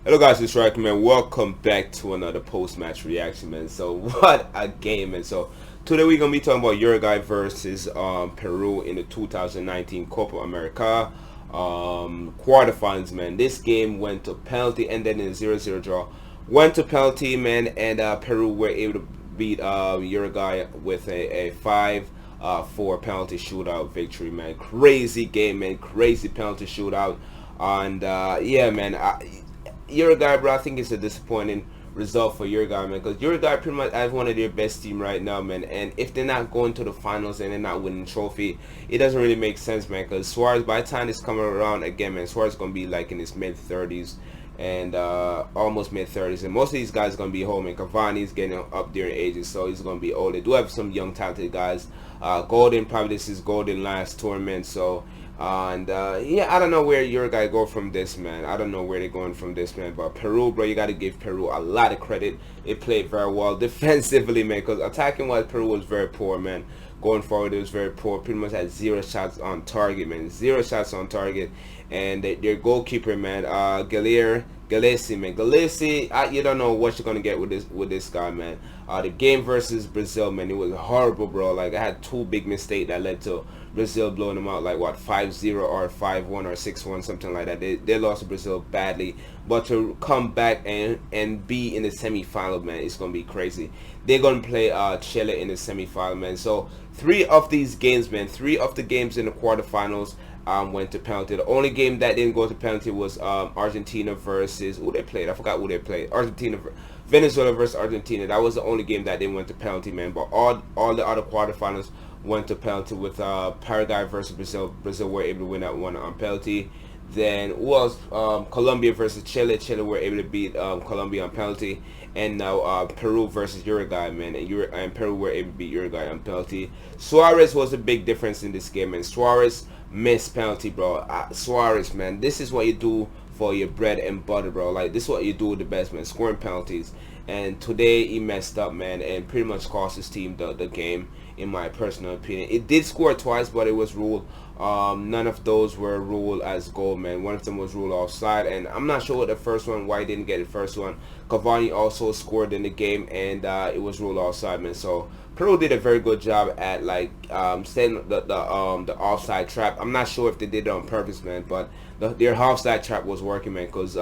Hello guys, it's Rack, man. Welcome back to another post-match reaction, man. So what a game, man. So today we're gonna be talking about Uruguay versus Peru in the 2019 Copa America quarterfinals, man. This game went to penalty, ended in a 0-0 draw. Went to penalty, man, and Peru were able to beat Uruguay with a 5-4 penalty shootout victory, man. Crazy game, man. Crazy penalty shootout. And yeah, man. Uruguay, bro, I think it's a disappointing result for Uruguay, man, because Uruguay pretty much has one of their best team right now, man. And if they're not going to the finals and they're not winning trophy, it doesn't really make sense, man. Because Suarez, by the time it's coming around again, man, Suarez is gonna be like in his mid-30s and almost mid-30s, and most of these guys are gonna be home. And Cavani's getting up there in ages, so he's gonna be old. They do have some young talented guys. Golden, probably this is Golden last tournament, so. And yeah, I don't know where Uruguay go from this, man. I don't know where they're going from this, man. But Peru, bro, you got to give Peru a lot of credit. They played very well defensively, man. Because attacking wise, Peru was very poor, man. Going forward, it was very poor. Pretty much had 0 shots on target, man. 0 shots on target. And their goalkeeper, man, Galesi, man. Galesi, you don't know what you're gonna get with this guy, man. The game versus Brazil, man, it was horrible, bro. Like, I had 2 big mistakes that led to Brazil blowing them out, like what, 5-0 or 5-1 or 6-1, something like that. They lost to Brazil badly, but to come back and be in the semi-final, man, it's gonna be crazy. They're gonna play Chile in the semi-final, man. So 3 of these games, man, 3 of the games in the quarterfinals went to penalty. The only game that didn't go to penalty was Argentina versus who they played. I forgot who they played. Venezuela versus Argentina. That was the only game that didn't went to penalty, man. But all the other quarterfinals went to penalty, with Paraguay versus Brazil. Brazil were able to win that one on penalty. Then who was Colombia versus Chile. Chile were able to beat Colombia on penalty. And now Peru versus Uruguay, man, and Peru were able to beat Uruguay on penalty. Suarez was a big difference in this game, man. Suarez missed penalty, bro. Suarez, man, this is what you do for your bread and butter, bro. Like, this is what you do the best, man, scoring penalties. And today he messed up, man, and pretty much cost his team the game, in my personal opinion. It did score twice, but it was ruled. None of those were ruled as goal, man. One of them was ruled offside, and I'm not sure what the first one, why he didn't get the first one. Cavani also scored in the game, and it was ruled offside, man. So Peru did a very good job at like setting the offside trap. I'm not sure if they did it on purpose, man, but their offside trap was working, man, because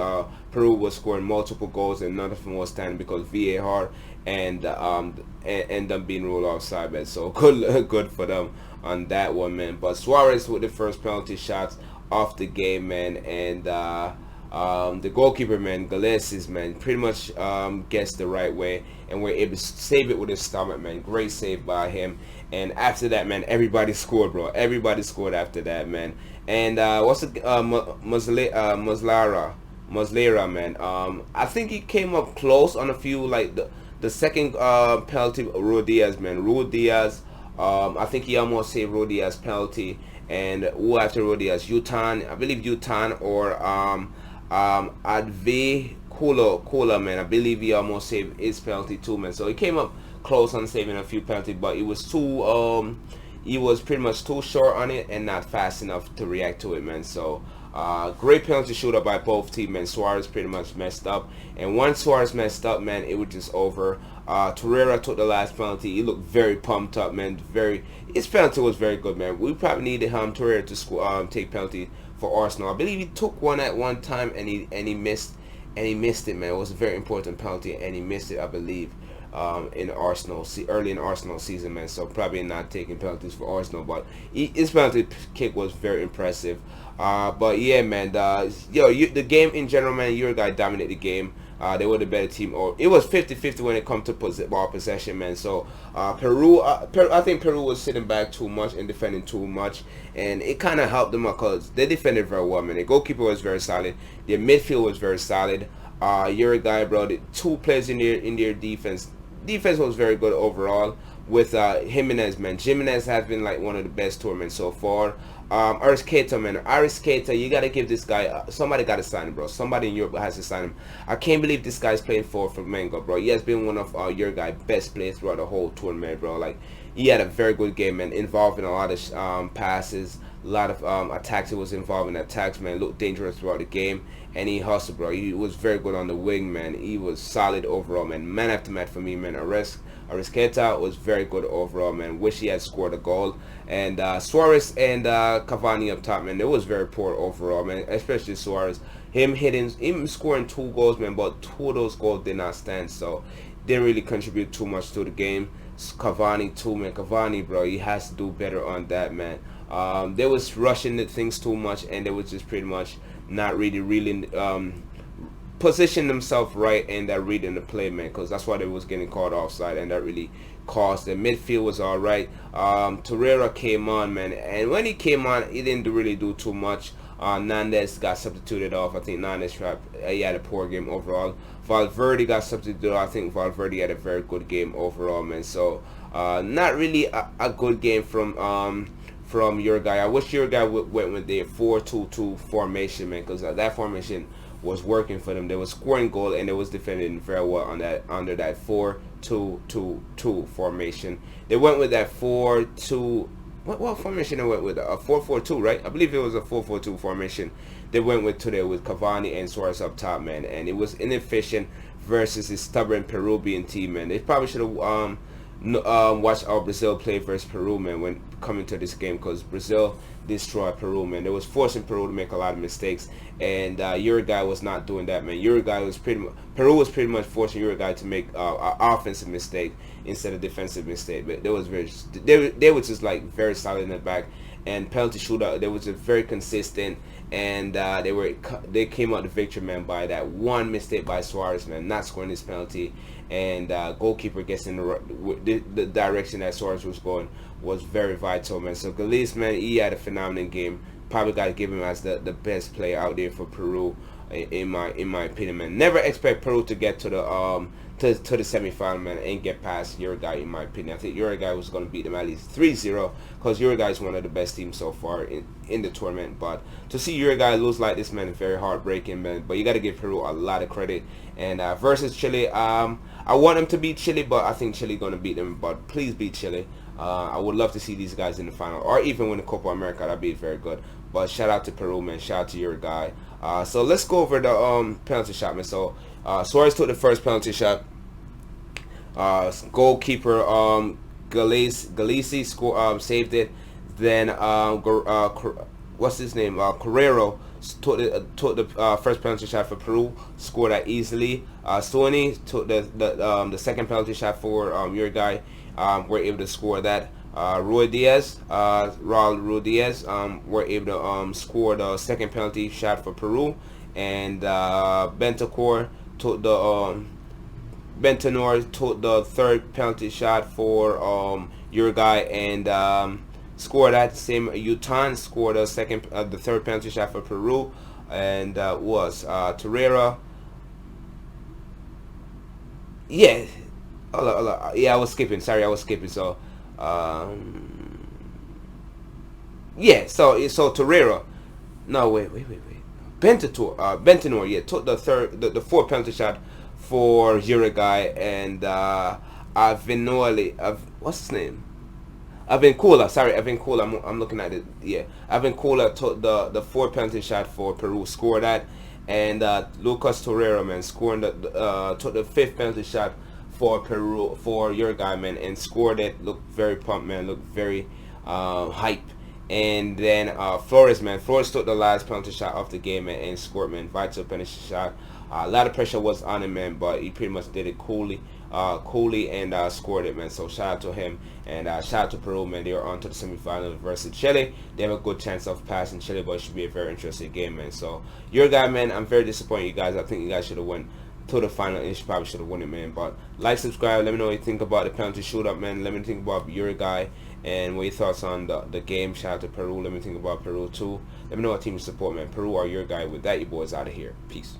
Peru was scoring multiple goals and none of them was standing because VAR and them being ruled offside, man. So good for them on that one, man. But Suarez with the first penalty shots off the game, man, and the goalkeeper, man, Galesis, man, pretty much guessed the right way and we're able to save it with his stomach, man. Great save by him. And after that, man, everybody scored, bro. Everybody scored after that, man. And what's the Muslera, man. I think he came up close on a few, like the second penalty, Ruiz Diaz, man. Ruiz Diaz. I think he almost saved Ruiz Diaz penalty. And who after Ruiz Diaz? Utan, I believe Utan or Adve Kula, man. I believe he almost saved his penalty too, man. So he came up close on saving a few penalties, but it was too he was pretty much too short on it and not fast enough to react to it, man. So great penalty shootout by both teams, man. Suarez pretty much messed up, and once Suarez messed up, man, it was just over. Torreira took the last penalty. He looked very pumped up, man. His penalty was very good, man. We probably needed Torreira to take penalty for Arsenal. I believe he took one at one time and he missed it, man. It was a very important penalty and he missed it, I believe, in Arsenal, early in Arsenal season, man. So probably not taking penalties for Arsenal, but his penalty kick was very impressive. But yeah, man, the game in general, man, Uruguay dominated the game. They were the better team, or it was 50-50 when it comes to ball possession, man. So Peru, I think Peru was sitting back too much and defending too much, and it kind of helped them because they defended very well, man. The goalkeeper was very solid. Their midfield was very solid. Uruguay, bro, the 2 players in their defense. Defense was very good overall with Jimenez, man. Jimenez has been like one of the best tournaments so far. Aris Keita, man. Aris Keita, you gotta give this guy. Somebody gotta sign him, bro. Somebody in Europe has to sign him. I can't believe this guy's playing for Flamengo, bro. He has been one of your guys' best players throughout the whole tournament, bro. Like, he had a very good game, man, involving a lot of passes, a lot of attacks. He was involved in attacks, man. Looked dangerous throughout the game, and he hustled, bro. He was very good on the wing, man. He was solid overall, man. Man after match for me, man. Arrascaeta was very good overall, man. Wish he had scored a goal. And Suarez and Cavani up top, man. It was very poor overall, man. Especially Suarez. Him scoring 2 goals, man. But 2 of those goals did not stand, so didn't really contribute too much to the game. Cavani too, man. Cavani, bro, he has to do better on that, man. They was rushing the things too much, and they was just pretty much not really position themselves right in that reading the play, man, because that's why they was getting caught offside, and that really cost. The midfield was all right. Torreira came on, man, and when he came on, he didn't really do too much. Nandez got substituted off. I think Nandez he had a poor game overall. Valverde got substituted off. I think Valverde had a very good game overall, man. So not really a good game from Uruguay. I wish Uruguay went with their 4-2-2 formation, man, because that formation was working for them. They was scoring goal, and they was defending very well on that under that 4-2-2 formation. They went with that 4-2. What formation they went with? A 4-4-2, right? I believe it was a 4-4-2 formation. They went with today with Cavani and Suarez up top, man, and it was inefficient versus a stubborn Peruvian team, man. They probably should have watch our Brazil play versus Peru, man, when coming to this game, because Brazil destroyed Peru, man. They was forcing Peru to make a lot of mistakes, and Uruguay was not doing that, man. Peru was pretty much forcing Uruguay to make offensive mistake instead of defensive mistake. But they were just like very solid in the back, and penalty shootout. They was just very consistent, and they came out the victory, man, by that one mistake by Suarez, man, not scoring this penalty, and goalkeeper gets in the direction that Suarez was going was very vital, man. So Galise, man, he had a phenomenal game. Probably got to give him as the best player out there for Peru, in my opinion, man. Never expect Peru to get to the to the semi-final, man, and get past Uruguay, in my opinion. I think Uruguay was going to beat them at least 3-0, because Uruguay is one of the best teams so far in the tournament. But to see Uruguay lose like this, man, is very heartbreaking, man. But you got to give Peru a lot of credit. And versus Chile, I want them to beat Chile, but I think Chile going to beat them. But please beat Chile. I would love to see these guys in the final, or even win the Copa America. That'd be very good. But shout out to Peru, man. Shout out to Uruguay. So let's go over the penalty shot, man. So Suarez took the first penalty shot. Goalkeeper Galisi saved it. Then what's his name? Carrero took the first penalty shot for Peru, scored that easily. Sony took the second penalty shot for Uruguay. Were able to score that. Raul Ruiz Diaz were able to score the second penalty shot for Peru, and Bentancourt took the third penalty shot for Uruguay, and scored that. Same Utan scored the third penalty shot for Peru, and was Torreira. Yeah. Yeah, I was skipping. Sorry, I was skipping. So, yeah. So Torreira. No, wait. Bentancourt, yeah, took the fourth penalty shot for Uruguay, and what's his name? Avincula. Sorry, Avincula. I'm looking at it. Yeah, Avincula took the fourth penalty shot for Peru, scored that, and Lucas Torreira, man, took the fifth penalty shot for Uruguay, man, and scored it. Looked very pumped, man. Looked very hype. And then Flores took the last penalty shot of the game, man, and scored, man. Vital penalty shot. A lot of pressure was on him, man, but he pretty much did it coolly and scored it, man. So shout out to him, and shout out to Peru, man. They are on to the semifinals versus Chile. They have a good chance of passing Chile, but it should be a very interesting game, man. So Uruguay, man, I'm very disappointed, you guys. I think you guys should have won to the final, and you probably should have won it, man. But like, subscribe, let me know what you think about the penalty shootout, man. Let me think about Uruguay and what your thoughts on the game. Shout out to Peru. Let me think about Peru too. Let me know what team you support, man. Peru or Uruguay. With that, you boys out of here. Peace.